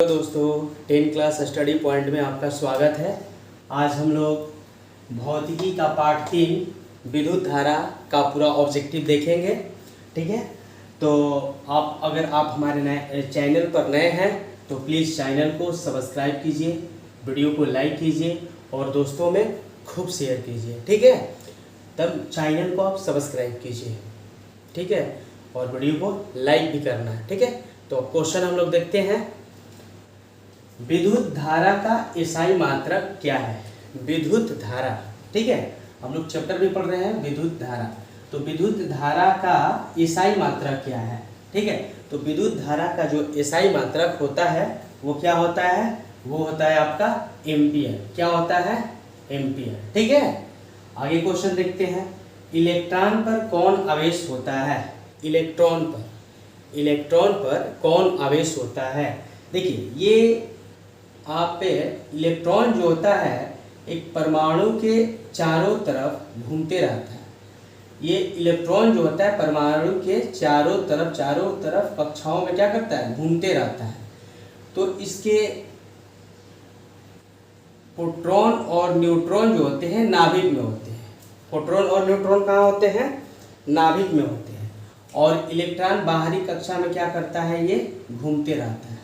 दोस्तों, 10 class study point में आपका स्वागत है। आज हम लोग भौतिकी का पाठ 3 विद्युत धारा का पूरा ऑब्जेक्टिव देखेंगे। ठीक है, तो अगर आप हमारे नए चैनल पर नए हैं तो प्लीज़ चैनल को सब्सक्राइब कीजिए, वीडियो को लाइक कीजिए और दोस्तों में खूब शेयर कीजिए। ठीक है, तब चैनल को आप सब्सक्राइब कीजिए। ठीक है, और वीडियो को लाइक भी करना है। ठीक है, तो क्वेश्चन हम लोग देखते हैं। विद्युत धारा का एसआई मात्रक क्या है? विद्युत धारा, ठीक है, हम लोग चैप्टर भी पढ़ रहे हैं विद्युत धारा। तो विद्युत धारा का एसआई मात्रक क्या है? ठीक है, तो विद्युत धारा का जो एसआई मात्रक होता है वो क्या होता है? वो होता है आपका एम्पियर। क्या होता है? एम्पियर। ठीक है, आगे क्वेश्चन देखते हैं। इलेक्ट्रॉन पर कौन आवेश होता है? इलेक्ट्रॉन पर कौन आवेश होता है? देखिए, ये आप इलेक्ट्रॉन जो होता है एक परमाणु के चारों तरफ घूमते रहता है। ये इलेक्ट्रॉन जो होता है परमाणु के चारों तरफ कक्षाओं में क्या करता है? घूमते रहता है। तो इसके प्रोटॉन और न्यूट्रॉन जो होते हैं नाभिक में होते हैं। प्रोटॉन और न्यूट्रॉन कहाँ होते हैं? नाभिक में होते हैं। और इलेक्ट्रॉन बाहरी कक्षा में क्या करता है? ये घूमते रहता है।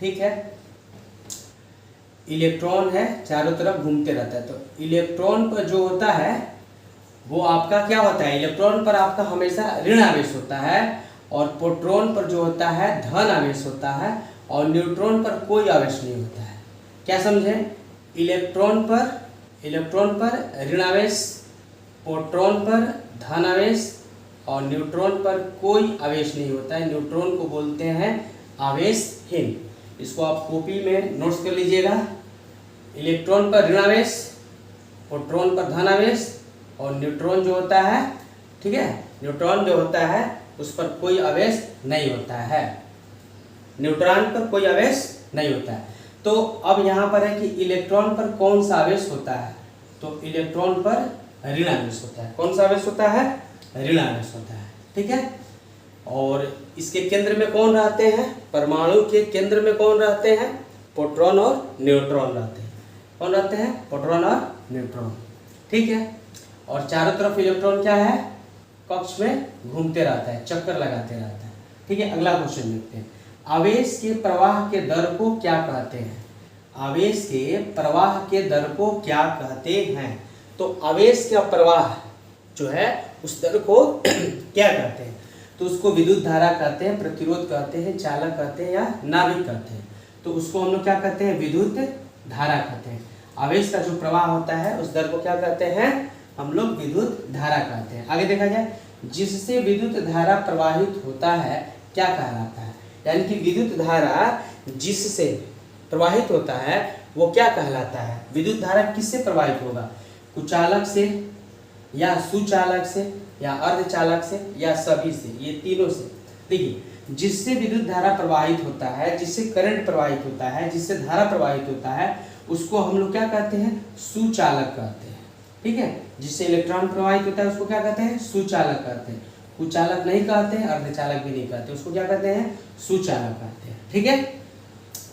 ठीक है, इलेक्ट्रॉन है चारों तरफ घूमते रहता है। तो इलेक्ट्रॉन पर जो होता है वो आपका क्या होता है? इलेक्ट्रॉन पर आपका हमेशा ऋण आवेश होता है और प्रोटॉन पर जो होता है धन आवेश होता है और न्यूट्रॉन पर कोई आवेश नहीं होता है। क्या समझे? इलेक्ट्रॉन पर ऋण आवेश, प्रोटॉन पर धन आवेश और न्यूट्रॉन पर कोई आवेश नहीं होता है। न्यूट्रॉन को बोलते हैं आवेशहीन। इसको आप कॉपी में नोट्स कर लीजिएगा। इलेक्ट्रॉन पर ऋण आवेश, प्रोटॉन पर धन आवेश और न्यूट्रॉन जो होता है, ठीक है, न्यूट्रॉन जो होता है उस पर कोई आवेश नहीं होता है। न्यूट्रॉन पर कोई आवेश नहीं होता है। तो अब यहाँ पर है कि इलेक्ट्रॉन पर कौन सा आवेश होता है? तो इलेक्ट्रॉन पर ऋण आवेश होता है। कौन सा आवेश होता है? ऋण आवेश होता है। ठीक है, और इसके केंद्र में कौन रहते हैं? परमाणु के केंद्र में कौन रहते हैं? प्रोटॉन और न्यूट्रॉन रहते हैं। कौन रहते हैं? प्रोटॉन और न्यूट्रॉन। ठीक है, और चारों तरफ इलेक्ट्रॉन क्या है? कक्ष में घूमते रहता है, चक्कर लगाते रहता है। ठीक है, अगला क्वेश्चन देखते हैं। आवेश के प्रवाह के दर को क्या कहते हैं? आवेश के प्रवाह के दर को क्या कहते हैं? तो आवेश का प्रवाह जो है उस दर को क्या कहते हैं? तो उसको विद्युत धारा कहते हैं, प्रतिरोध कहते हैं, चालक कहते हैं या नाभिक कहते हैं। तो उसको हम लोग क्या कहते हैं? विद्युत धारा कहते हैं। आवेश का जो प्रवाह होता है उस दर को क्या कहते हैं? हम लोग विद्युत धारा कहते हैं। आगे देखा जाए, जिससे विद्युत धारा प्रवाहित होता है क्या कहलाता है? यानी कि विद्युत धारा जिससे प्रवाहित होता है वो क्या कहलाता है? विद्युत धारा किससे प्रवाहित होगा? कुचालक से या सुचालक से या अर्धचालक से या सभी से, ये तीनों से। देखिए, जिससे विद्युत धारा प्रवाहित होता है, जिससे करंट प्रवाहित होता है, जिससे धारा प्रवाहित होता है उसको हम लोग क्या कहते हैं? सुचालक कहते हैं। ठीक है, जिससे इलेक्ट्रॉन प्रवाहित होता है उसको क्या कहते हैं? सुचालक कहते हैं। कुचालक नहीं कहते हैं, अर्धचालक भी नहीं कहते, उसको क्या कहते हैं? सुचालक कहते हैं। ठीक है,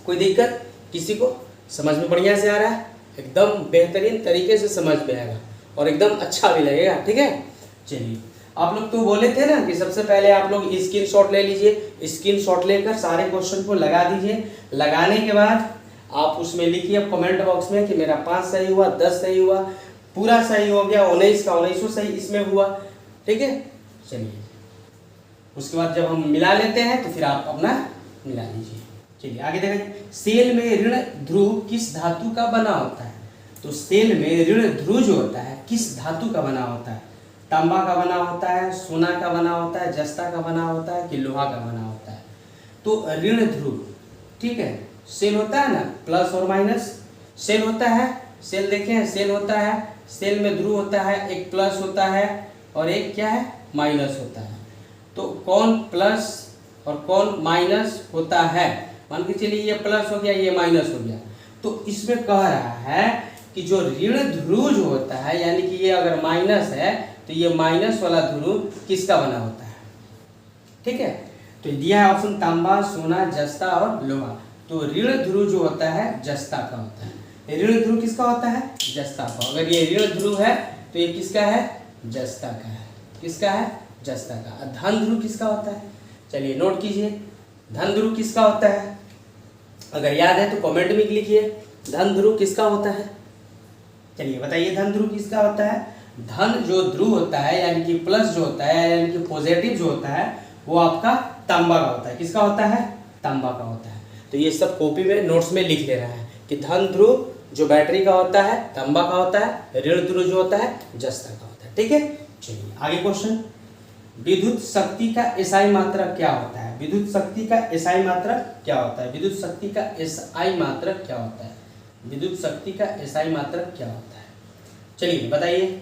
कोई दिक्कत किसी को? समझ में बढ़िया से आ रहा है? एकदम बेहतरीन तरीके से समझ में आएगा और एकदम अच्छा भी लगेगा। ठीक है, चलिए, आप लोग तो बोले थे ना कि सबसे पहले आप लोग स्क्रीनशॉट ले लीजिए। स्क्रीनशॉट लेकर सारे क्वेश्चन को लगा दीजिए। लगाने के बाद आप उसमें लिखिए कमेंट बॉक्स में कि मेरा 5 सही हुआ, 10 सही हुआ, पूरा सही हो गया, 19 का 19 सही इसमें हुआ। ठीक है, चलिए, उसके बाद जब हम मिला लेते हैं तो फिर आप अपना मिला लीजिए। चलिए आगे देखें। सेल में ऋण ध्रुव किस धातु का बना होता है? तो सेल में ऋण ध्रुव जो होता है किस धातु का बना होता है? तांबा का बना होता है, सोना का बना होता है, जस्ता का बना होता है कि लोहा का बना होता है? तो ऋण ध्रुव, ठीक है, सेल होता है ना, प्लस और माइनस सेल होता है। सेल देखें, सेल होता है, सेल में ध्रुव होता है, एक प्लस होता है और एक क्या है? माइनस होता है। तो कौन प्लस और कौन माइनस होता है? मान के चलिए ये प्लस हो गया, ये माइनस हो गया। तो इसमें कह रहा है कि जो ऋण ध्रुव जो होता है, यानी कि ये अगर माइनस है तो ये माइनस वाला ध्रुव किसका बना होता है? ठीक है, तो दिया है ऑप्शन तांबा, सोना, जस्ता और लोहा। तो ऋण ध्रुव जो होता है जस्ता का होता है। ऋण ध्रुव किसका होता है? जस्ता का। अगर ये ऋण ध्रुव है तो ये किसका है? जस्ता का है। किसका है? जस्ता का। धन ध्रुव किसका होता है? चलिए नोट कीजिए, धन ध्रुव किसका होता है? अगर याद है तो कमेंट में लिखिए, धन ध्रुव किसका होता है? चलिए बताइए, धन ध्रुव किसका होता है? धन जो ध्रुव होता है यानी कि प्लस जो होता है यानी कि पॉजिटिव जो होता है वो आपका तांबा का होता है। किसका होता है? तांबा का होता है। तो ये सब कॉपी में नोट्स में लिख ले रहा है कि धन ध्रुव जो बैटरी का होता है तांबा का होता है, ऋण ध्रुव जो होता है जस्ता का होता है। ठीक है, चलिए आगे क्वेश्चन। विद्युत शक्ति का एसआई मात्रक क्या होता है? विद्युत शक्ति का एसआई मात्रक क्या होता है? विद्युत शक्ति का एसआई मात्रक क्या होता है? विद्युत शक्ति का एसआई मात्रक क्या होता है? चलिए बताइए,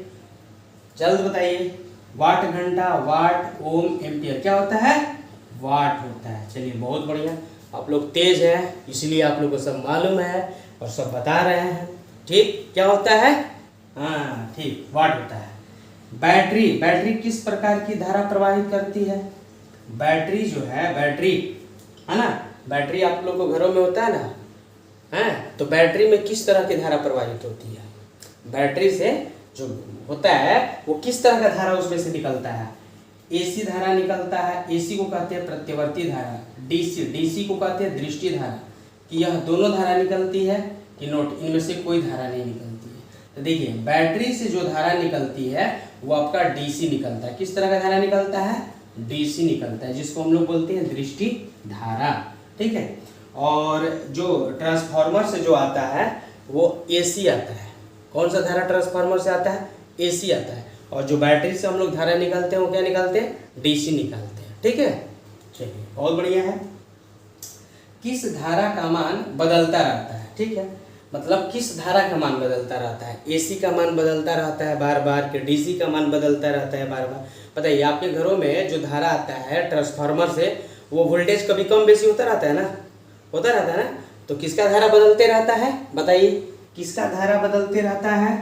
जल्द बताइए। वाट घंटा, वाट, ओम, एम्पियर क्या होता है? वाट होता है। चलिए बहुत बढ़िया, आप लोग तेज हैं इसलिए आप लोग को सब मालूम है और सब बता रहे हैं। ठीक, क्या होता है? हाँ ठीक, वाट होता है। बैटरी, बैटरी किस प्रकार की धारा प्रवाहित करती है? बैटरी जो है, बैटरी है ना, बैटरी आप लोग को घरों में होता है ना, है तो बैटरी में किस तरह की धारा प्रवाहित होती है? बैटरी से जो होता है वो किस तरह का धारा उसमें से निकलता है? एसी धारा निकलता है। एसी को कहते हैं प्रत्यावर्ती धारा। डीसी, डीसी को कहते हैं दृष्टि धारा। कि यह दोनों धारा निकलती है कि नोट, इनमें से कोई धारा नहीं निकलती है। तो देखिए, बैटरी से जो धारा निकलती है वो आपका डीसी निकलता है। किस तरह का धारा निकलता है? डीसी निकलता है, जिसको हम लोग बोलते हैं दृष्टि धारा। ठीक है, और जो ट्रांसफार्मर से जो आता है वो एसी आता है। कौन सा धारा ट्रांसफार्मर से आता है? एसी आता है। और जो बैटरी से हम लोग धारा निकालते हैं वो क्या निकालते हैं? डीसी निकालते हैं। ठीक है, चलिए बहुत बढ़िया है। किस धारा का मान बदलता रहता है? ठीक है, मतलब किस धारा का मान बदलता रहता है? एसी का मान बदलता रहता है बार बार, कि डीसी का मान बदलता रहता है बार बार? बताइए, आपके घरों में जो धारा आता है ट्रांसफार्मर से वो वोल्टेज कभी कम बेसी होता रहता है ना, होता रहता है ना, तो किसका धारा बदलते रहता है? बताइए, किसका धारा बदलते रहता है?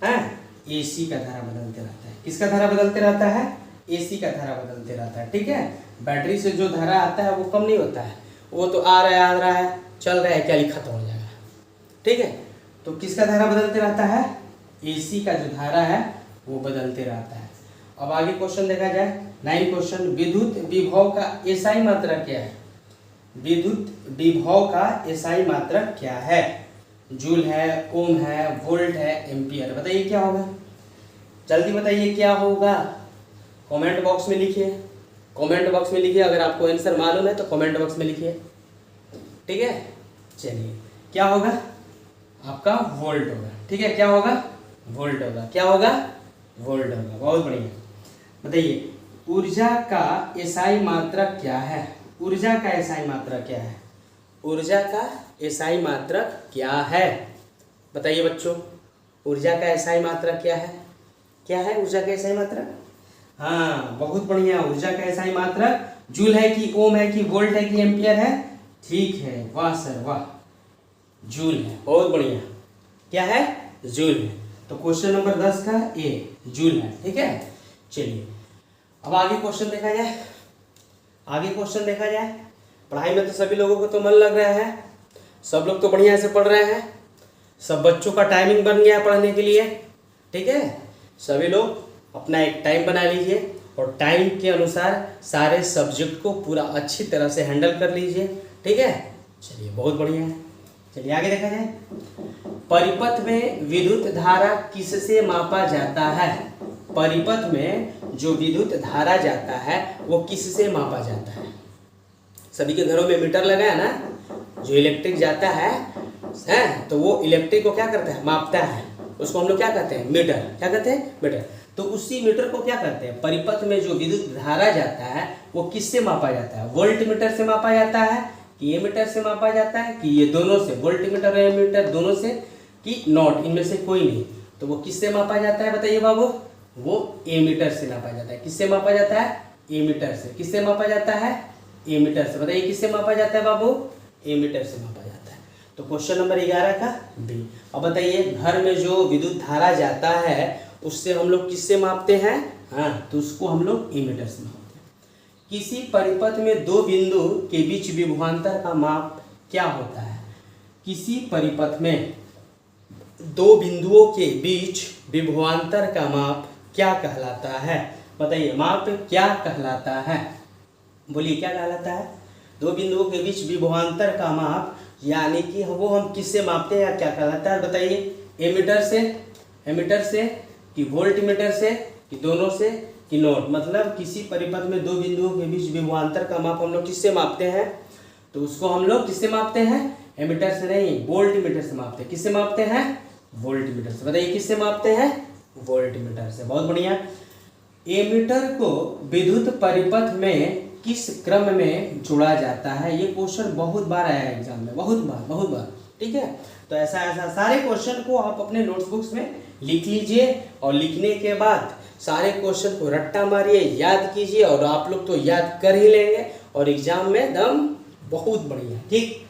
हैं? एसी का धारा बदलते रहता है। किसका धारा बदलते रहता है? एसी का धारा बदलते रहता है। ठीक है, बैटरी से जो धारा आता है वो कम नहीं होता है, वो तो आ रहा है चल रहा है, क्या खत्म हो जाएगा। ठीक है, तो किसका धारा बदलते रहता है? एसी का जो धारा है वो बदलते रहता है। अब आगे क्वेश्चन देखा जाए, 9 क्वेश्चन। विद्युत विभव का एसआई मात्रक क्या है? विद्युत विभव का एसआई मात्रक क्या है? जूल है, ओम है, वोल्ट है, एम्पियर। बताइए क्या होगा, जल्दी बताइए क्या होगा। कमेंट बॉक्स में लिखिए, कमेंट बॉक्स में लिखिए। अगर आपको आंसर मालूम है तो कमेंट बॉक्स में लिखिए। ठीक है, चलिए क्या होगा आपका? वोल्ट होगा। ठीक है, क्या होगा? वोल्ट होगा। क्या होगा? वोल्ट होगा। बहुत बढ़िया। बताइए, ऊर्जा का एसआई मात्रक क्या है? ऊर्जा का एसआई मात्रक क्या है? ऊर्जा का एसआई मात्रक क्या है? बताइए बच्चों, ऊर्जा का एसआई मात्रक क्या है? क्या है ऊर्जा का एसआई मात्रक? हाँ बहुत बढ़िया, ऊर्जा का एसआई मात्रक जूल है कि ओम है कि वोल्ट है कि एम्पियर है? ठीक है, वाह सर वाह, जूल है। बहुत बढ़िया, क्या है? जूल है। तो क्वेश्चन नंबर 10 का ए जूल है। ठीक है, चलिए अब आगे क्वेश्चन देखा जाए। आगे क्वेश्चन देखा जाए। पढ़ाई में तो सभी लोगों को तो मन लग रहा है, सब लोग तो बढ़िया से पढ़ रहे हैं, सब बच्चों का टाइमिंग बन गया है पढ़ने के लिए। ठीक है, सभी लोग अपना एक टाइम बना लीजिए और टाइम के अनुसार सारे सब्जेक्ट को पूरा अच्छी तरह से हैंडल कर लीजिए। ठीक है, चलिए बहुत बढ़िया है। चलिए आगे देखा जाए। परिपथ में विद्युत धारा किससे मापा जाता है? परिपथ में जो विद्युत धारा जाता है वो किससे मापा जाता है? सभी के घरों में मीटर लगा है ना, जो इलेक्ट्रिक जाता है तो वो इलेक्ट्रिक को क्या करता है? मापता है। उसको हम लोग क्या कहते हैं? मीटर। क्या कहते हैं? मीटर। तो उसी मीटर को क्या कहते हैं? परिपथ में जो विद्युत धारा जाता है वो किससे मापा जाता है? वोल्ट मीटर से मापा जाता है कि एमीटर से मापा जाता है कि ये दोनों से, वोल्ट मीटर और एमीटर दोनों से, कि नॉट, इनमें से कोई नहीं? तो वो किससे मापा जाता है बताइए बाबू? वो एमीटर से मापा जाता है। किससे मापा जाता है? एमीटर से। किससे मापा जाता है? एमीटर से। बताइए किससे मापा जाता है बाबू? एमीटर से मापा जाता है। तो क्वेश्चन नंबर 11 का बी। अब बताइए, घर में जो विद्युत धारा जाता है उससे हम लोग किससे मापते हैं? हाँ, तो उसको हम लोग एमीटर से मापते हैं। किसी परिपथ में दो बिंदु के बीच विभवांतर का माप क्या होता है? किसी परिपथ में दो बिंदुओं के बीच विभवांतर का माप क्या कहलाता है? बताइए, माप क्या कहलाता है? बोलिए, क्या कहलाता है? दो बिंदुओं के बीच विभवांतर का माप, यानी कि वो हम किससे मापते हैं या क्या कहलाता है? बताइए, एमीटर से कि वोल्टमीटर से कि दोनों से कि नोट? मतलब किसी परिपथ में दो बिंदुओं के बीच विभवांतर का माप हम लोग किससे मापते हैं? तो उसको हम लोग किससे मापते हैं? एमीटर से नहीं, वोल्टमीटर से मापते हैं। किससे मापते हैं? वोल्टमीटर से। बताइए, किससे मापते हैं? वोल्टमीटर से। बहुत बढ़िया। एमीटर को विद्युत परिपथ में किस क्रम में जोड़ा जाता है? ये क्वेश्चन बहुत बार आया है एग्जाम में, बहुत बार। ठीक है, तो ऐसा सारे क्वेश्चन को आप अपने नोटबुक्स में लिख लीजिए और लिखने के बाद सारे क्वेश्चन को रट्टा मारिए, याद कीजिए, और आप लोग तो याद कर ही लेंगे और एग्जाम में दम बहुत बढ़िया। ठीक,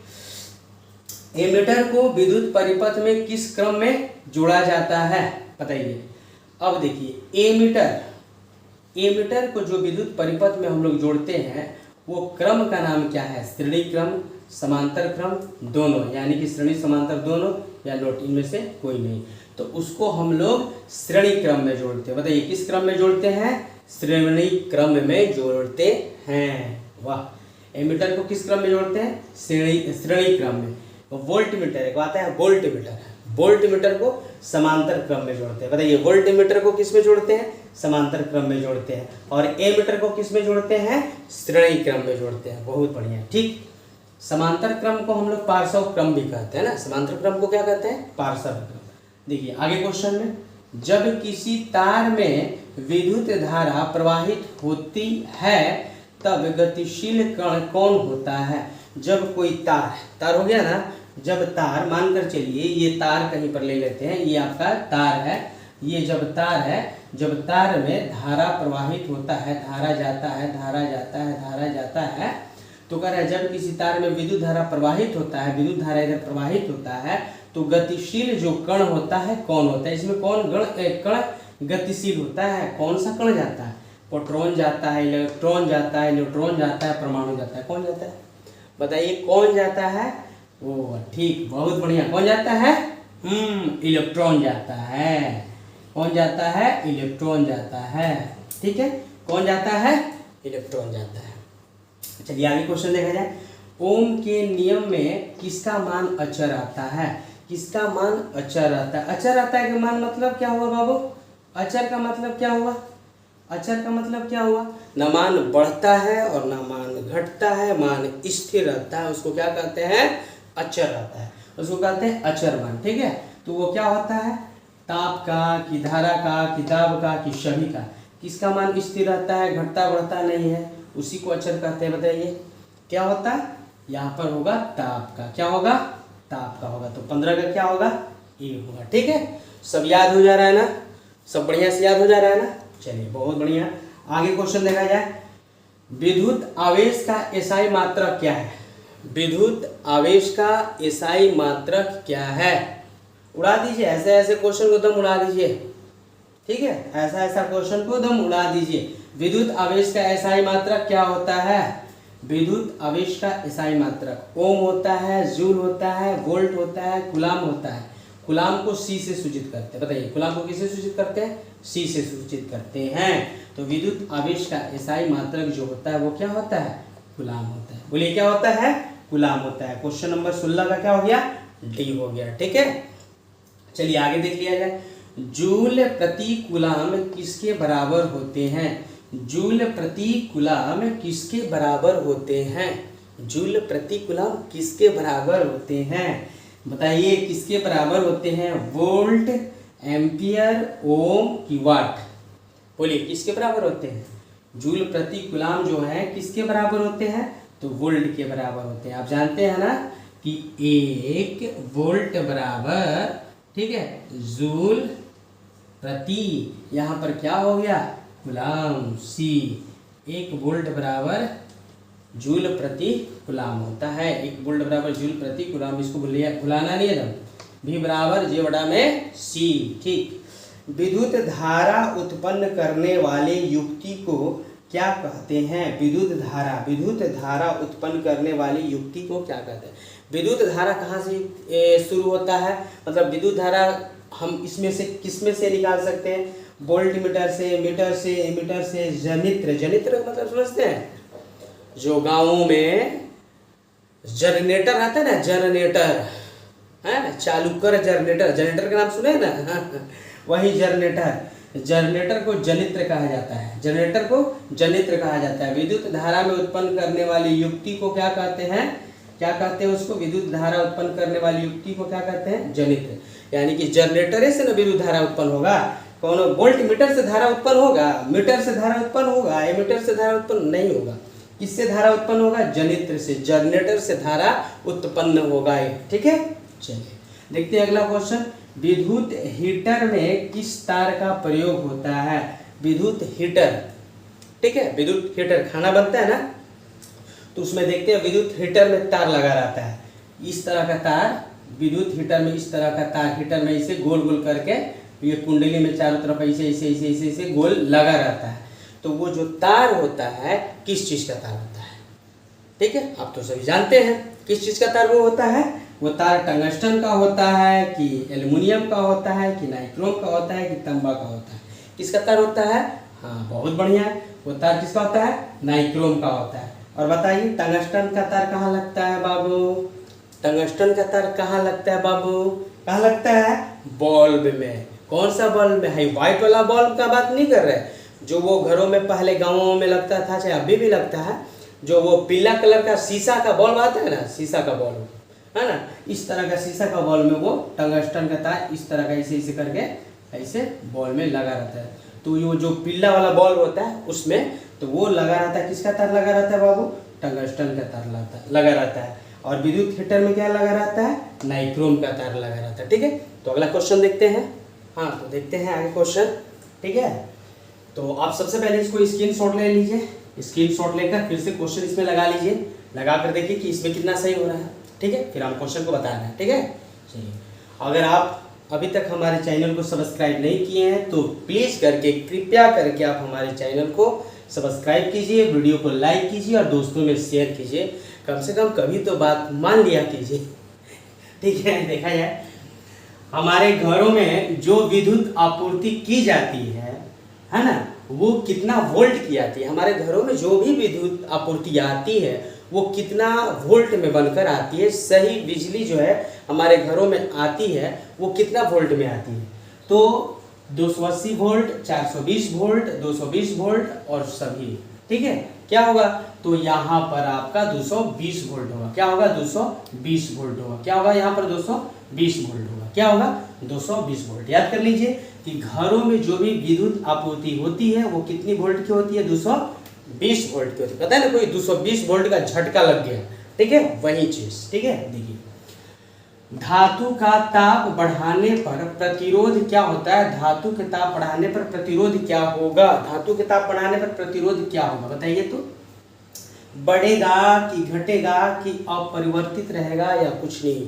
एमीटर को विद्युत परिपथ में किस क्रम में जोड़ा जाता है? बताइए। अब देखिए, एमीटर को जो विद्युत परिपथ में हम लोग जोड़ते हैं वो क्रम का नाम क्या है? श्रेणी क्रम, समांतर क्रम, दोनों, यानी कि श्रेणी समांतर दोनों या नोट, इनमें से कोई नहीं। तो उसको हम लोग श्रेणी क्रम में जोड़ते हैं। बताइए, किस क्रम में जोड़ते हैं? श्रेणी क्रम में जोड़ते हैं। वाह, एमीटर को किस क्रम में जोड़ते हैं? श्रेणी क्रम में। तो वोल्टमीटर एक आता है, वोल्टमीटर को समांतर क्रम में जोड़ते हैं। बताइए, वोल्टमीटर को किस में जोड़ते हैं? समांतर क्रम में जोड़ते हैं। और एमीटर को किस में जोड़ते हैं? श्रेणी क्रम में जोड़ते हैं। बहुत बढ़िया। ठीक, समांतर क्रम को हम लोग पार्श्व क्रम भी कहते हैं ना। समांतर क्रम को क्या कहते हैं? पार्श्व क्रम। देखिए आगे क्वेश्चन में, जब किसी तार में विद्युत धारा प्रवाहित होती है तब गतिशील कण कौन होता है? जब कोई तार हो गया ना, जब तार, मानकर चलिए ये तार कहीं पर ले लेते हैं, ये आपका तार है, ये जब तार है, जब तार में धारा प्रवाहित होता है, धारा जाता है, तो कह रहा है जब किसी तार में विद्युत धारा प्रवाहित होता है, विद्युत धारा इधर प्रवाहित होता है, तो गतिशील जो कण होता है कौन होता है? इसमें कौन कण गतिशील होता है? कौन सा कण जाता है? प्रोटॉन जाता है, इलेक्ट्रॉन जाता है, न्यूट्रॉन जाता है, परमाणु जाता है। कौन जाता है? बताइए, कौन जाता है? ओ ठीक, बहुत बढ़िया। कौन जाता है? इलेक्ट्रॉन जाता है। कौन जाता है? इलेक्ट्रॉन जाता है। ठीक है, कौन जाता है? इलेक्ट्रॉन जाता है। चलिए आगे क्वेश्चन देखा जाए। ओम के नियम में किसका मान अचर आता है? किसका मान अचर आता है? अचर आता है का मान मतलब क्या हुआ बाबू? अचर का मतलब क्या हुआ? अचर का मतलब क्या हुआ? न मान बढ़ता है और न मान घटता है, मान स्थिर रहता है, उसको क्या कहते हैं? अचर रहता है, उसको कहते हैं अचर मान। ठीक है, तो वो क्या होता है? ताप का कि धारा का, किताब का कि सभी का? किसका मान स्थिर रहता है, घटता बढ़ता नहीं है, उसी को अचर कहते हैं। बताइए क्या होता है? यहाँ पर होगा ताप का। क्या होगा? ताप का होगा। तो 15 का क्या होगा? ए होगा। ठीक है, सब याद हो जा रहा है ना? सब बढ़िया से याद हो जा रहा है ना? चलिए बहुत बढ़िया। आगे क्वेश्चन देखा जाए। विद्युत आवेश का एसआई मात्रक क्या है? विद्युत आवेश का एसआई मात्रक क्या है? उड़ा दीजिए, ऐसे ऐसे क्वेश्चन को दम उड़ा दीजिए। ठीक है, ऐसा ऐसा क्वेश्चन को दम उड़ा दीजिए। विद्युत आवेश का एसआई मात्रक क्या होता है? विद्युत आवेश का एसआई मात्रक ओम होता है, जूल होता है, वोल्ट होता है, कूलाम होता है। कूलाम को सी से सूचित करते हैं। बताइए, कूलाम को किससे सूचित करते हैं? सी से सूचित करते हैं। तो विद्युत आवेश का एसआई मात्रक जो होता है वो क्या होता है? कूलाम होता है। बोलिए क्या होता है? कूलाम होता है। क्वेश्चन नंबर 16 का क्या हो गया? डी हो गया। ठीक है, चलिए आगे देख लिया जाए। जूल प्रति कूलाम किसके बराबर होते हैं? जूल प्रति कूलाम किसके बराबर होते हैं? जूल प्रति कूलाम किसके बराबर होते हैं? बताइए किसके बराबर होते हैं? वोल्ट, एम्पियर, ओम की वाट? बोलिए किसके बराबर होते हैं? जूल प्रति कूलाम जो है किसके बराबर होते हैं? तो वोल्ट के बराबर होते हैं। आप जानते हैं ना कि 1 वोल्ट बराबर, ठीक है, जूल प्रति, यहाँ पर क्या हो गया? कूलाम। सी 1 वोल्ट बराबर जूल प्रति कूलाम होता है। 1 वोल्ट बराबर जूल प्रति कूलाम। इसको भुलाना नहीं है एकदम। भी बराबर जे बटा में सी। ठीक, विद्युत धारा उत्पन्न करने वाले युक्ति को क्या कहते हैं? विद्युत धारा उत्पन्न करने वाली युक्ति को क्या कहते हैं? विद्युत धारा कहाँ से शुरू होता है, मतलब विद्युत धारा हम इसमें से किस में से निकाल सकते हैं, वोल्ट मीटर से, मीटर से, एमीटर से, जनित्र, जनित्र मतलब समझते हैं, जो गाँवों में जनरेटर आता है ना, जनरेटर है ना, चालू कर जनरेटर, जनरेटर का नाम सुने ना वही जनरेटर, जनरेटर को जनित्र कहा जाता है, जनरेटर को जनित्र कहा जाता है। विद्युत धारा में उत्पन्न करने वाली युक्ति को क्या कहते हैं, क्या कहते हैं उसको, विद्युत धारा उत्पन्न करने वाली युक्ति को क्या कहते हैं, जनित्र। यानी कि जनरेटर से ना विद्युत धारा उत्पन्न होगा, कौन वोल्ट मीटर से धारा उत्पन्न होगा, मीटर से धारा उत्पन्न होगा, एमीटर से धारा उत्पन्न नहीं होगा, किससे धारा उत्पन्न होगा, जनित्र से, जनरेटर से धारा उत्पन्न होगा। ठीक है, चलिए देखते हैं अगला क्वेश्चन। विद्युत हीटर में किस तार का प्रयोग होता है, विद्युत हीटर, ठीक है, विद्युत हीटर खाना बनता है ना, तो उसमें देखते हैं विद्युत हीटर में तार लगा रहता है, इस तरह का तार, विद्युत हीटर में इस तरह का तार, हीटर में इसे गोल गोल करके ये कुंडली में चारों तरफ ऐसे ऐसे ऐसे ऐसे ऐसे गोल लगा रहता है। तो वो जो तार होता है किस चीज का तार होता है, ठीक है, आप तो सभी जानते हैं किस चीज का तार वो होता है, वो तार टंगस्टन का होता है कि एल्युमिनियम का होता है कि नाइक्रोम का होता है कि तांबा का होता है, किसका तार होता है, हाँ बहुत बढ़िया, वो तार किसका होता है, नाइक्रोम का होता है। और बताइए टंगस्टन का तार कहाँ लगता है बाबू, टंगस्टन का तार कहाँ लगता है बाबू, कहाँ लगता है, बल्ब में। कौन सा बल्ब में है, व्हाइट वाला बल्ब का बात नहीं कर रहे, जो वो घरों में पहले गाँवों में लगता था, चाहे अभी भी लगता है, जो वो पीला कलर का शीशा का बल्ब आता है ना, शीशा का बल्ब है ना, इस तरह का शीशा का बॉल में वो टंगस्टन का तार इस तरह का ऐसे ऐसे करके ऐसे बॉल में लगा रहता है। तो ये जो पीला वाला बॉल होता है उसमें तो वो लगा रहता है, किसका तार लगा रहता है बाबू, टंगस्टन का तार लगा रहता है। और विद्युत हीटर में क्या लगा रहता है, नाइक्रोम का तार लगा रहता है। ठीक है, तो अगला क्वेश्चन देखते हैं। हाँ तो देखते हैं आगे क्वेश्चन। ठीक है, तो आप सबसे पहले इसको स्क्रीनशॉट ले लीजिए, स्क्रीनशॉट लेकर फिर से क्वेश्चन इसमें लगा लीजिए, लगा कर देखिए कि इसमें कितना सही हो रहा है। ठीक है, फिर हम क्वेश्चन को बताना है। ठीक है, चलिए अगर आप अभी तक हमारे चैनल को सब्सक्राइब नहीं किए हैं तो प्लीज़ करके, कृपया करके आप हमारे चैनल को सब्सक्राइब कीजिए, वीडियो को लाइक कीजिए और दोस्तों में शेयर कीजिए, कम से कम कभी तो बात मान लिया कीजिए। ठीक है, देखा जाए हमारे घरों में जो विद्युत आपूर्ति की जाती है ना, वो कितना वोल्ट की आती है, हमारे घरों में जो भी विद्युत आपूर्ति आती है वो कितना वोल्ट में बनकर आती है, सही बिजली जो है हमारे घरों में आती है वो कितना वोल्ट में आती है। तो 280 वोल्ट, 420 वोल्ट, 220 वोल्ट और सभी। ठीक है, क्या होगा, तो यहाँ पर आपका 220 वोल्ट होगा। क्या होगा, 220 वोल्ट होगा। क्या होगा, यहाँ पर 220 वोल्ट होगा। क्या होगा, 220 वोल्ट। याद कर लीजिए कि घरों में जो भी विद्युत आपूर्ति होती है वो कितनी वोल्ट की होती है, 220 वोल्ट की होती है। पता है ना, कोई 220 वोल्ट का झटका लग गया। ठीक है, वही चीज। ठीक है, देखिए धातु का ताप बढ़ाने पर प्रतिरोध क्या होता है, धातु के ताप बढ़ाने पर प्रतिरोध क्या होगा, धातु के ताप बढ़ाने पर प्रतिरोध क्या होगा बताइए तो, बढ़ेगा कि घटेगा कि अपरिवर्तित रहेगा या कुछ नहीं,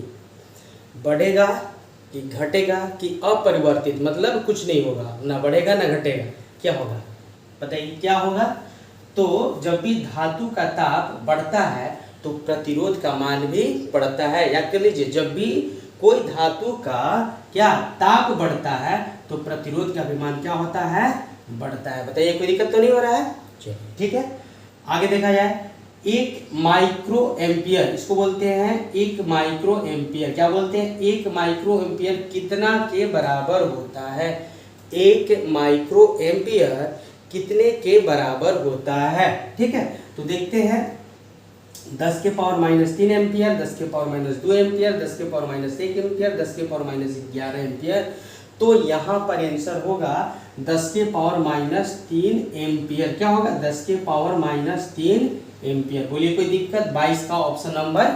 बढ़ेगा कि घटेगा कि अपरिवर्तित, मतलब कुछ नहीं होगा, ना बढ़ेगा ना घटेगा, क्या होगा बताइए क्या होगा। तो जब भी धातु का ताप बढ़ता है तो प्रतिरोध का मान भी बढ़ता है। याद कर लीजिए, जब भी कोई धातु का क्या ताप बढ़ता है तो प्रतिरोध का भी मान क्या होता है, बढ़ता है। बताइए कोई दिक्कत तो नहीं हो रहा है। चलिए ठीक है, आगे देखा जाए। 1 माइक्रो एम्पियर, इसको बोलते हैं 1 माइक्रो एम्पियर। क्या बोलते हैं, 1 माइक्रो एम्पियर कितना के बराबर होता है, 1 माइक्रो एम्पियर कितने के बराबर होता है। ठीक है, तो देखते हैं 10 के पावर -3 एम्पियर, 10 के पावर -2 एम्पियर, 10 के पावर -1 एम्पियर, 10 के पावर -11 एम्पियर। तो यहाँ पर आंसर होगा 10 के पावर -3 एम्पियर। क्या होगा, 10 के पावर -3 एम्पियर। बोलिए कोई दिक्कत, 22 का ऑप्शन नंबर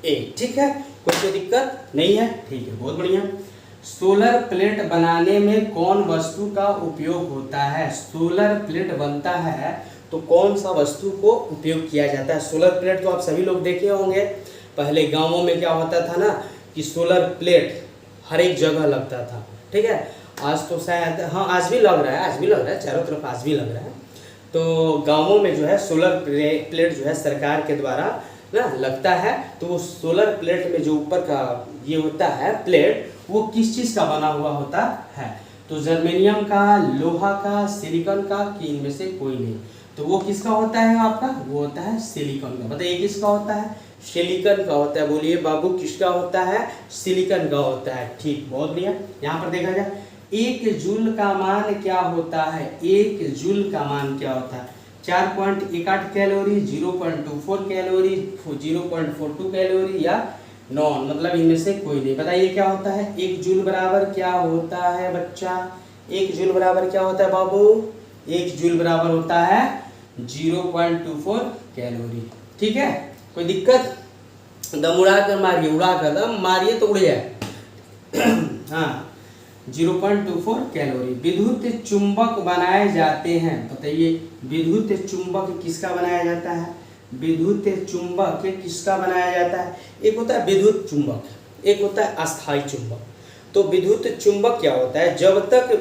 ए। ठीक है, कोई दिक्कत नहीं है। ठीक है, बहुत बढ़िया। सोलर प्लेट बनाने में कौन वस्तु का उपयोग होता है, सोलर प्लेट बनता है तो कौन सा वस्तु को उपयोग किया जाता है। सोलर प्लेट तो आप सभी लोग देखे होंगे, पहले गांवों में क्या होता था ना कि सोलर प्लेट हर एक जगह लगता था। ठीक है, आज तो शायद, हाँ आज भी लग रहा है, आज भी लग रहा है, चारों तरफ आज भी लग रहा है। तो गांवों में जो है सोलर प्लेट जो है सरकार के द्वारा ना लगता है, तो वो सोलर प्लेट में जो ऊपर का ये होता है प्लेट, वो किस चीज़ का बना हुआ होता है? तो जर्मेनियम का, लोहा का, सिलिकॉन का, कि इनमें से कोई नहीं। तो वो किसका होता है आपका? वो होता है सिलिकॉन का। बताइए किसका होता है? सिलिकॉन का होता है। बोलिए बाबू किसका होता है? सिलिकॉन का होता है। ठीक, बहुत बढ़िया। यहाँ पर देखा जाए 1 जूल का मान क्या होता है? 1 जूल का मान क्या होता है? 4.18 कैलोरी, 0.24 कैलोरी, 0.42 कैलोरी या नॉन, मतलब इनमें से कोई नहीं। बताइए क्या होता है? 1 जूल बराबर क्या होता है बच्चा? 1 जूल बराबर क्या होता है बाबू? 1 जूल बराबर होता है 0.24 कैलोरी। ठीक है, कोई दिक्कत? दम उड़ा कर मारिए, उड़ा कर दम मारिए तो उड़ जाए। हाँ, 0.24 कैलोरी। विद्युत चुंबक बनाए जाते हैं। बताइए विद्युत चुंबक किसका बनाया जाता है? विद्युत चुंबक किसका बनाया जाता है? एक होता है विद्युत चुंबक, एक होता है अस्थायी चुंबक। तो विद्युत चुंबक क्या होता है? जब तक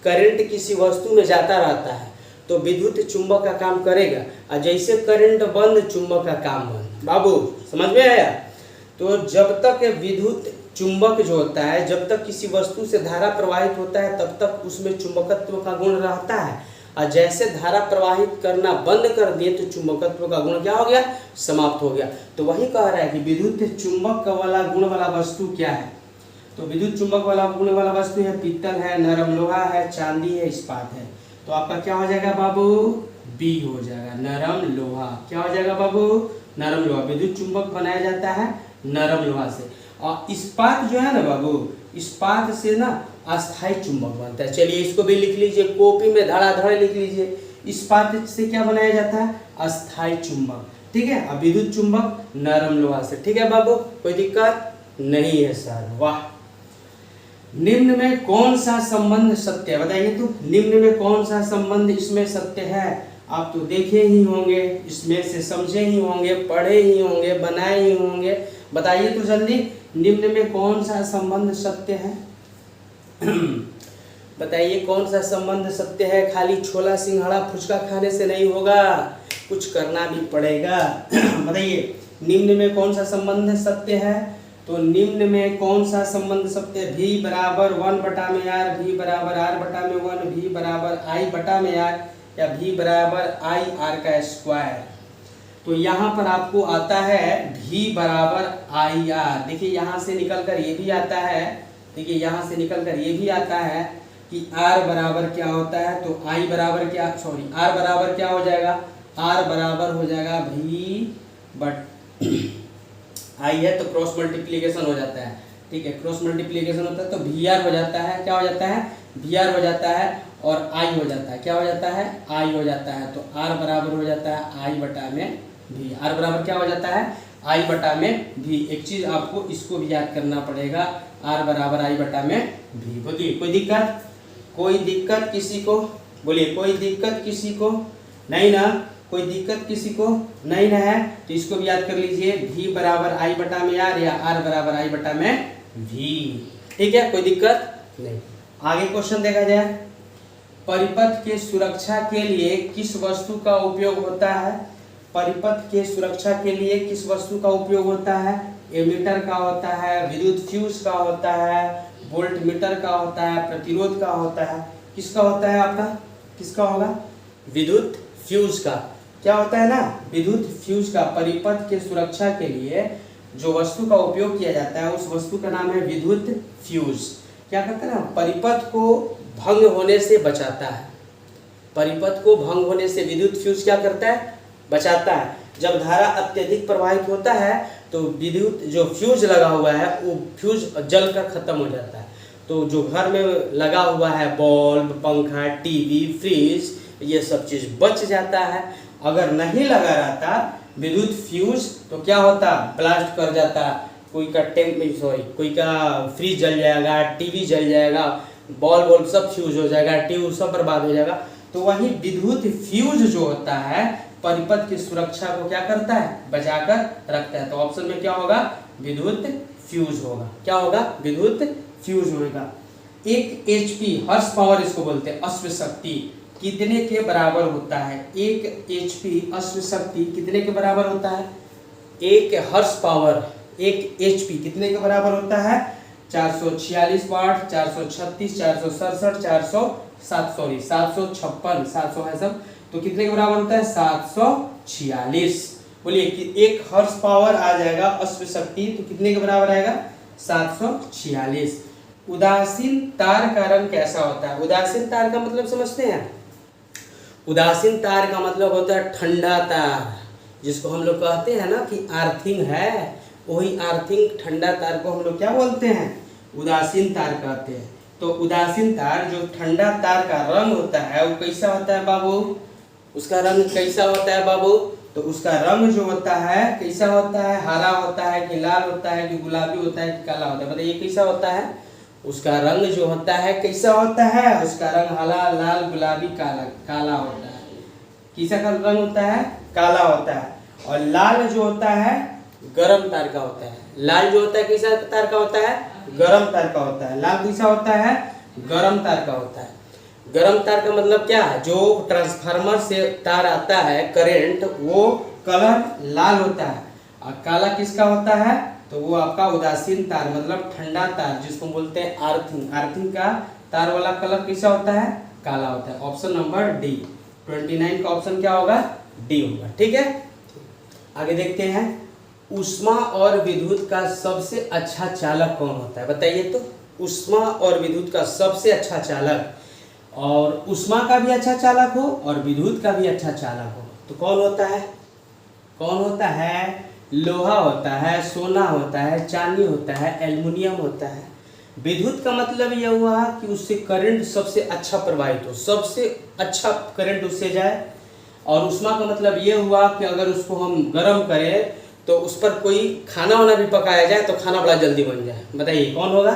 करंट किसी वस्तु में जाता रहता है तो विद्युत चुंबक का काम करेगा, और जैसे करंट बंद, चुंबक का काम बंद। बाबू समझ में आया? तो जब तक विद्युत चुंबक जो होता है, जब तक किसी वस्तु से धारा प्रवाहित होता है तब तक उसमें चुंबकत्व का गुण रहता है, और जैसे धारा प्रवाहित करना बंद कर दिए तो चुंबकत्व का गुण क्या हो गया? समाप्त हो गया। तो वही कह रहा है कि विद्युत चुंबक वाला गुण वाला वस्तु क्या है? तो विद्युत चुंबक वाला गुण वाला वस्तु है पीतल है, नरम लोहा है, चांदी है, इस्पात है। तो आपका क्या हो जाएगा बाबू? बी हो जाएगा, नरम लोहा। क्या हो जाएगा बाबू? नरम लोहा। विद्युत चुंबक बनाया जाता है नरम लोहा से। और इस्पात जो है ना बाबू, इस्पात से ना अस्थायी चुंबक बनता है। चलिए इसको भी लिख लीजिए, कॉपी में धड़ाधड़ लिख लीजिए। इस्पात से क्या बनाया जाता है? अस्थायी चुंबक। ठीक है, अब विद्युत चुंबक नरम लोहा से। ठीक है बाबू, कोई दिक्कत नहीं है सर। वाह। निम्न में कौन सा संबंध सत्य है? बताइए तो, निम्न में कौन सा संबंध इसमें सत्य है? आप तो देखे ही होंगे, इसमें से समझे ही होंगे, पढ़े ही होंगे, बनाए ही होंगे। बताइए तो जल्दी, निम्न में कौन सा संबंध सत्य है? बताइए कौन सा संबंध सत्य है? खाली छोला सिंघाड़ा फुचका खाने से नहीं होगा, कुछ करना भी पड़ेगा। बताइए निम्न में कौन सा संबंध सत्य है? तो निम्न में कौन सा संबंध सत्य है? V बराबर 1/r, V बराबर r/1, V बराबर i/r, या V बराबर i r का स्क्वायर। तो यहाँ पर आपको आता है V बराबर IR। देखिए यहाँ से निकल कर ये भी आता है, देखिए यहाँ से निकल कर ये भी आता है कि R बराबर क्या होता है? तो I बराबर क्या, सॉरी R बराबर क्या हो जाएगा? R बराबर हो जाएगा V I है तो क्रॉस मल्टीप्लीकेशन हो जाता है। ठीक है, क्रॉस मल्टीप्लीकेशन होता है तो VR हो जाता है। क्या हो जाता है? VR हो जाता है, और I हो जाता है। क्या हो जाता है? I हो जाता है। तो R बराबर हो जाता है I बटा में V। R बराबर क्या हो जाता है? I बटा में V। एक चीज आपको इसको भी याद करना पड़ेगा, R बराबर I बटा में V। बोलिए कोई दिक्कत? कोई दिक्कत किसी को? बोलिए कोई दिक्कत किसी को? नहीं ना? कोई दिक्कत किसी को नहीं ना है? तो इसको भी याद कर लीजिए, V बराबर I बटा में R, या R बराबर I बटा में V। ठीक है, कोई दिक्कत नहीं। आगे क्वेश्चन देखा जाए, परिपथ के सुरक्षा के लिए किस वस्तु का उपयोग होता है? परिपथ के सुरक्षा के लिए किस वस्तु का उपयोग होता है? एमीटर का होता है, विद्युत फ्यूज का होता है, वोल्ट मीटर का होता है, प्रतिरोध का होता है। किसका होता है आपका? किसका होगा? विद्युत फ्यूज का। क्या होता है ना? विद्युत फ्यूज का। परिपथ के सुरक्षा के लिए जो वस्तु का उपयोग किया जाता है उस वस्तु का नाम है विद्युत फ्यूज। क्या करता है ना? परिपथ को भंग होने से बचाता है। परिपथ को भंग होने से विद्युत फ्यूज क्या करता है? बचाता है। जब धारा अत्यधिक प्रवाहित होता है तो विद्युत जो फ्यूज लगा हुआ है वो फ्यूज जल कर खत्म हो जाता है। तो जो घर में लगा हुआ है बल्ब, पंखा, टीवी, फ्रिज, ये सब चीज बच जाता है। अगर नहीं लगा रहता विद्युत फ्यूज तो क्या होता? ब्लास्ट कर जाता। कोई का कोई का फ्रिज जल जाएगा, टीवी जल जाएगा, बल्ब सब फ्यूज हो जाएगा, ट्यूब सब बर्बाद हो जाएगा। तो वही विद्युत फ्यूज जो होता है परिपथ की सुरक्षा को क्या करता है? बचाकर रखता है। तो ऑप्शन में क्या होगा? विद्युत फ्यूज होगा। क्या होगा? विद्युत फ्यूज होगा। 1 HP हर्स पावर इसको बोलते हैं, अश्व शक्ति कितने के बराबर होता है? 1 HP अश्व शक्ति कितने के बराबर होता है? एक हॉर्स पावर, एक HP कितने के बराबर होता है? 446 वाट, 436, 467, 756, 700 है सब, तो कितने के बराबर होता है? 746। बोलिए कि एक हॉर्स पावर आ जाएगा अश्व शक्ति, तो कितने के बराबर आएगा? 746। उदासीन तार का रंग कैसा होता है? उदासीन तार का मतलब समझते हैं? उदासीन तार का मतलब होता है ठंडा तार, जिसको हम लोग कहते हैं ना कि आर्थिंग है, वही आर्थिंग ठंडा तार को हम लोग क्या बोलते हैं? उदासीन तार कहते हैं। तो उदासीन तार जो ठंडा तार का रंग होता है वो कैसा होता है बाबू? उसका रंग कैसा होता है बाबू? तो उसका रंग जो होता है कैसा होता है? हरा होता है कि लाल होता है कि गुलाबी होता है कि काला होता है? बताइए कैसा होता है? उसका रंग जो होता है कैसा होता है? उसका रंग हरा, लाल, गुलाबी, काला, काला होता है। किसा का रंग होता है? काला होता है। और लाल जो होता है गरम तार का होता है। लाल जो होता है कैसा तार का होता है? गरम तार का होता है। लाल कैसा होता है? गरम तार का होता है। गरम तार का मतलब क्या है? जो ट्रांसफार्मर से तार आता है करंट, वो कलर लाल होता है। और काला किसका होता है? तो वो आपका उदासीन तार मतलब ठंडा तार, जिसको बोलते हैं आर्थिंग। आर्थिंग का तार वाला कलर कैसा होता है? काला होता है। ऑप्शन नंबर डी, 29 का ऑप्शन क्या होगा? डी होगा। ठीक है, आगे देखते हैं। ऊष्मा और विद्युत का सबसे अच्छा चालक कौन होता है? बताइए तो। ऊष्मा और विद्युत का सबसे अच्छा चालक, और ऊष्मा का भी अच्छा चालक हो और विद्युत का भी अच्छा चालक हो, तो कौन होता है? कौन होता है? लोहा होता है, सोना होता है, चांदी होता है, एल्युमिनियम होता है। विद्युत का मतलब यह हुआ कि उससे करंट सबसे अच्छा प्रवाहित हो, सबसे अच्छा करंट उससे जाए। और ऊष्मा का मतलब ये हुआ कि अगर उसको हम गर्म करें तो उस पर कोई खाना वाना भी पकाया जाए तो खाना बड़ा जल्दी बन जाए। बताइए कौन होगा?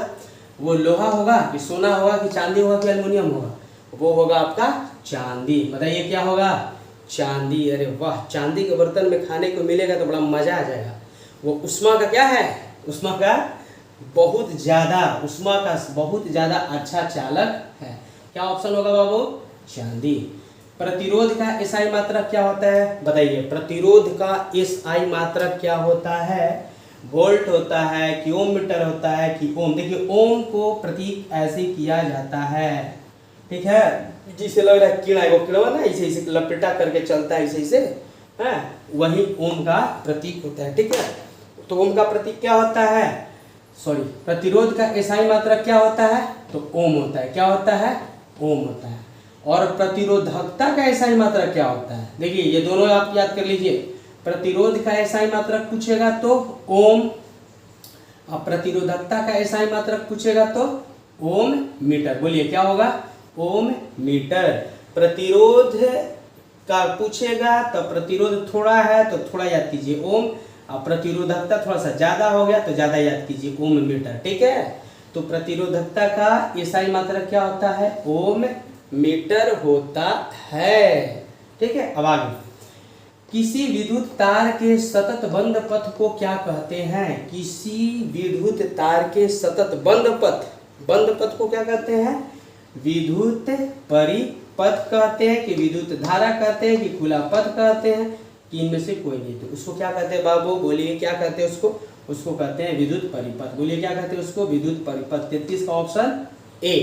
वो लोहा होगा कि सोना होगा कि चांदी होगा कि एल्युमिनियम होगा? वो होगा आपका चांदी। बताइए क्या होगा? चांदी। अरे वाह, चांदी के बर्तन में खाने को मिलेगा तो बड़ा मजा आ जाएगा। वो ऊष्मा का क्या है? ऊष्मा का बहुत ज्यादा, ऊष्मा का बहुत ज्यादा अच्छा चालक है। क्या ऑप्शन होगा बाबू? चांदी। प्रतिरोध का एसआई मात्रक क्या होता है? बताइए, प्रतिरोध का एसआई मात्रक क्या होता है? वोल्ट होता है कि ओम मीटर होता है कि ओम? देखिए ओम को प्रतीक ऐसे किया जाता है, ठीक है, जिसे लग रहा है कीड़ा, वो कीड़ा ना ऐसे ऐसे लपेटा करके चलता है ऐसे ऐसे, है, वही ओम का प्रतीक होता है। ठीक है, तो ओम का प्रतीक क्या होता है? सॉरी, प्रतिरोध का एसआई मात्रक क्या होता है? तो ओम होता है। क्या होता है? ओम होता है। और प्रतिरोधकता का एसआई मात्रक क्या होता है? देखिए ये दोनों आप याद कर लीजिए। प्रतिरोध का एसआई मात्रक पूछेगा तो ओम, और प्रतिरोधकता का एसआई मात्रक पूछेगा तो ओम मीटर। बोलिए क्या होगा? ओम मीटर। प्रतिरोध का पूछेगा तो प्रतिरोध थोड़ा है तो थोड़ा याद कीजिए ओम, और प्रतिरोधकता थोड़ा सा ज्यादा हो गया तो ज्यादा याद कीजिए ओम मीटर। ठीक है, तो प्रतिरोधकता का एसआई मात्रक क्या होता है? ओम मीटर होता है। ठीक है, अब आगे। किसी विद्युत तार के सतत बंद पथ को क्या कहते हैं? किसी विद्युत तार के सतत बंद पथ, बंद पथ को क्या कहते हैं? विद्युत परिपथ कहते हैं कि विद्युत धारा कहते हैं कि खुला पथ कहते हैं कि इनमें से कोई नहीं? तो उसको क्या कहते हैं बाबू? बोलिए क्या कहते हैं उसको? उसको कहते हैं विद्युत परिपथ। बोलिए क्या कहते हैं उसको? विद्युत परिपथ। 33 का ऑप्शन ए।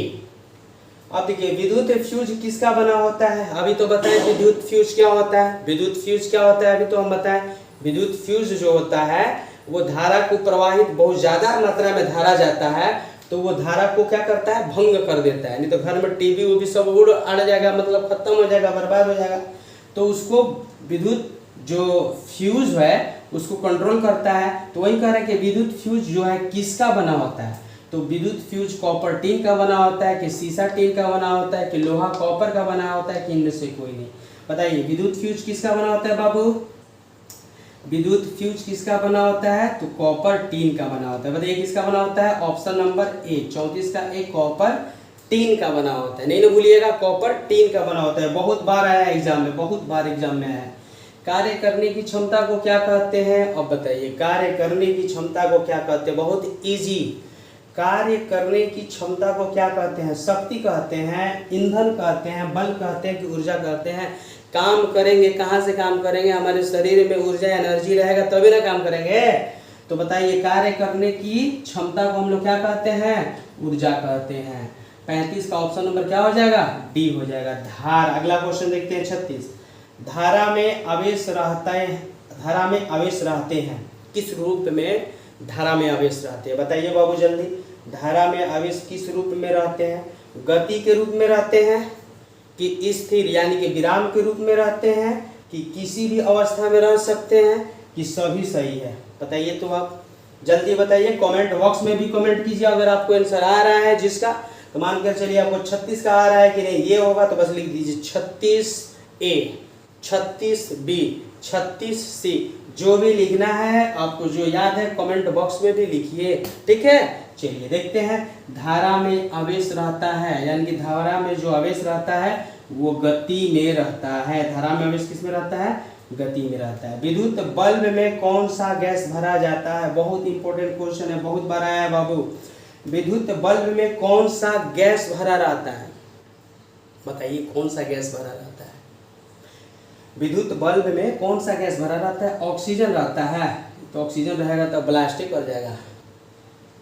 अब देखिए विद्युत फ्यूज किसका बना होता है? अभी तो बताएं विद्युत फ्यूज क्या होता है। विद्युत फ्यूज क्या होता है अभी तो हम बताएं। विद्युत फ्यूज जो होता है वो धारा को प्रवाहित, बहुत ज्यादा मात्रा में धारा जाता है तो वो धारा को क्या करता है? भंग कर देता है। नहीं तो घर में टीवी वो भी सब उड़ अड़ जाएगा, मतलब खत्म हो जाएगा, बर्बाद हो जाएगा। तो उसको विद्युत जो फ्यूज है उसको कंट्रोल करता है। तो वही कह रहे हैं कि विद्युत फ्यूज जो है किसका बना होता है? तो विद्युत फ्यूज कॉपर टीन का बना होता है कि सीसा टीन का बना होता है कि लोहा कॉपर का बना होता है कि इनमें से कोई नहीं? बताइए विद्युत फ्यूज किसका बना होता है बाबू? विद्युत फ्यूज किसका बना होता है? तो कॉपर टीन का बना होता है। बताइए किसका बना होता है? ऑप्शन नंबर ए, 34 का ए, कॉपर टीन का बना होता है। नहीं ना भूलिएगा, कॉपर टीन का बना होता है। बहुत बार आया एग्जाम में, बहुत बार एग्जाम में आया। कार्य करने की क्षमता को क्या कहते हैं? अब बताइए कार्य करने की क्षमता को क्या कहते हैं? बहुत इजी। कार्य करने की क्षमता को क्या कहते हैं? शक्ति कहते हैं, ईंधन कहते हैं, बल कहते हैं कि ऊर्जा कहते हैं? काम करेंगे, कहाँ से काम करेंगे, हमारे शरीर में ऊर्जा एनर्जी रहेगा तभी ना काम करेंगे। तो बताइए कार्य करने की क्षमता को हम लोग क्या कहते हैं, ऊर्जा कहते हैं। 35 का ऑप्शन नंबर क्या हो जाएगा, डी हो जाएगा। धार, अगला क्वेश्चन देखते हैं 36। धारा में आवेश रहते हैं, किस रूप में धारा में आवेश रहते हैं, बताइए बाबू जल्दी। धारा में आवेश किस रूप में रहते हैं, गति के रूप में रहते हैं कि स्थिर यानी कि विराम के रूप में रहते हैं कि किसी भी अवस्था में रह सकते हैं कि सभी सही है, बताइए। तो आप जल्दी बताइए, कमेंट बॉक्स में भी कमेंट कीजिए अगर आपको आंसर आ रहा है जिसका। तो मानकर चलिए आपको 36 का आ रहा है कि नहीं, ये होगा तो बस लिख दीजिए 36A, 36B, 36C, जो भी लिखना है आपको, जो याद है कमेंट बॉक्स में भी लिखिए, ठीक है। चलिए देखते हैं, धारा में आवेश रहता है यानी कि धारा में जो आवेश रहता है वो गति में रहता है। धारा में आवेश किस में रहता है, गति में रहता है। विद्युत बल्ब में कौन सा गैस भरा जाता है, बहुत इंपॉर्टेंट क्वेश्चन है, बहुत बार आया है बाबू। विद्युत बल्ब में कौन सा गैस भरा रहता है, बताइए कौन सा गैस भरा रहता है। विद्युत बल्ब में कौन सा गैस भरा रहता है, ऑक्सीजन रहता है। तो ऑक्सीजन रहेगा तो ब्लास्टिक कर जाएगा,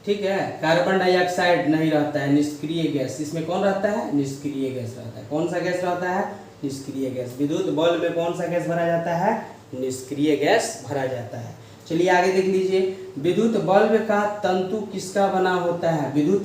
ठीक है। कार्बन डाइऑक्साइड नहीं रहता है, निष्क्रिय गैस। इसमें कौन रहता है, निष्क्रिय गैस रहता है। कौन सा गैस रहता है, निष्क्रिय गैस। विद्युत बल्ब में कौन सा गैस भरा जाता है, निष्क्रिय गैस भरा जाता है। चलिए आगे देख लीजिए, विद्युत बल्ब का तंतु किसका बना होता है। विद्युत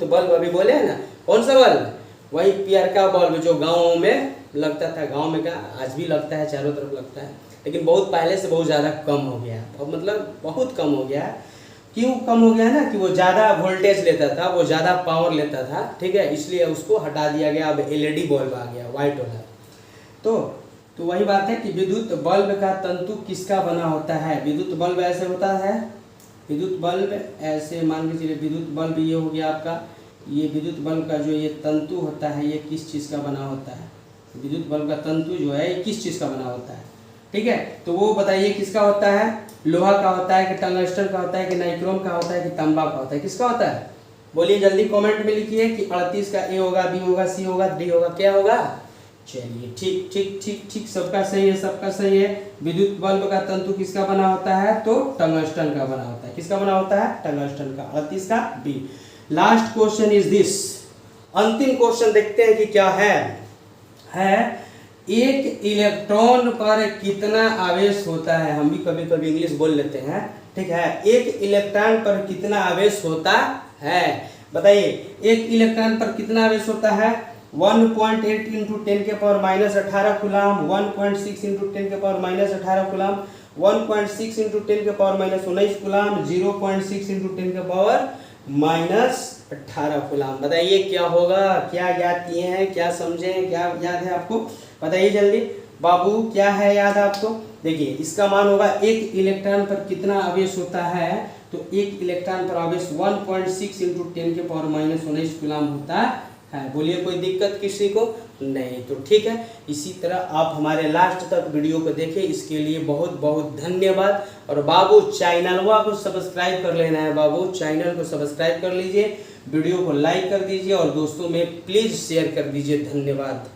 बल्ब अभी बोले हैं ना, कौन सा बल्ब, वही पियर का बल्ब जो गाँव में लगता था। गाँव में का आज भी लगता है, चारों तरफ लगता है, लेकिन बहुत पहले से बहुत ज़्यादा कम हो गया है, मतलब बहुत कम हो गया है। क्यों कम हो गया है ना, कि वो ज़्यादा वोल्टेज लेता था, वो ज़्यादा पावर लेता था, ठीक है, इसलिए उसको हटा दिया गया। अब LED बल्ब आ गया, वाइट वाला। तो वही बात है कि विद्युत बल्ब का तंतु किसका बना होता है। विद्युत बल्ब ऐसे होता है, विद्युत बल्ब ऐसे मान के चलिए, विद्युत बल्ब ये हो गया आपका, ये विद्युत बल्ब का जो ये तंतु होता है ये किस चीज़ का बना होता है। विद्युत बल्ब का तंतु जो है ये किस चीज़ का बना होता है, ठीक है। तो वो बताइए किसका होता है, लोहा का होता है कि टंगस्टन का होता है कि नाइक्रोम का होता है कि तांबा का होता है, किसका होता है, बोलिए जल्दी कमेंट में लिखिए कि 38 का ए होगा, बी होगा, सी होगा, डी होगा, क्या होगा। चलिए ठीक ठीक ठीक ठीक, सबका सही है, सबका सही है। विद्युत बल्ब का तंतु किसका बना होता है, तो टंगस्टन का बना होता है। किसका बना होता है, टंगस्टन का। 38 का B. Last question is this, अंतिम क्वेश्चन देखते हैं कि क्या है एक इलेक्ट्रॉन पर कितना आवेश होता है। हम भी कभी कभी इंग्लिश बोल लेते हैं, ठीक है। एक इलेक्ट्रॉन पर कितना आवेश होता है, बताइए। एक इलेक्ट्रॉन पर कितना आवेश होता है, 1.8 इंटू 10 के पावर माइनस 18 कूलम, 1.6 इंटू 10 के पावर माइनस 18 कूलम, 1.6 इंटू 10 के पावर माइनस 19 कूलम, 0.6 इंटू 10 के पावर माइनस 18 कूलम। बताइए क्या होगा, क्या याद किए हैं, क्या समझे हैं, क्या याद है आपको, बताइए जल्दी बाबू, क्या है याद आपको। देखिए इसका मान होगा, एक इलेक्ट्रॉन पर कितना आवेश होता है, तो एक इलेक्ट्रॉन पर आवेश 1.6 इंटू 10 के पावर माइनस 19 कूलम होता है। बोलिए कोई दिक्कत किसी को नहीं, तो ठीक है। इसी तरह आप हमारे लास्ट तक वीडियो को देखें, इसके लिए बहुत बहुत धन्यवाद। और बाबू चैनलवा को सब्सक्राइब कर लेना है, बाबू चैनल को सब्सक्राइब कर लीजिए, वीडियो को लाइक कर दीजिए और दोस्तों में प्लीज शेयर कर दीजिए। धन्यवाद।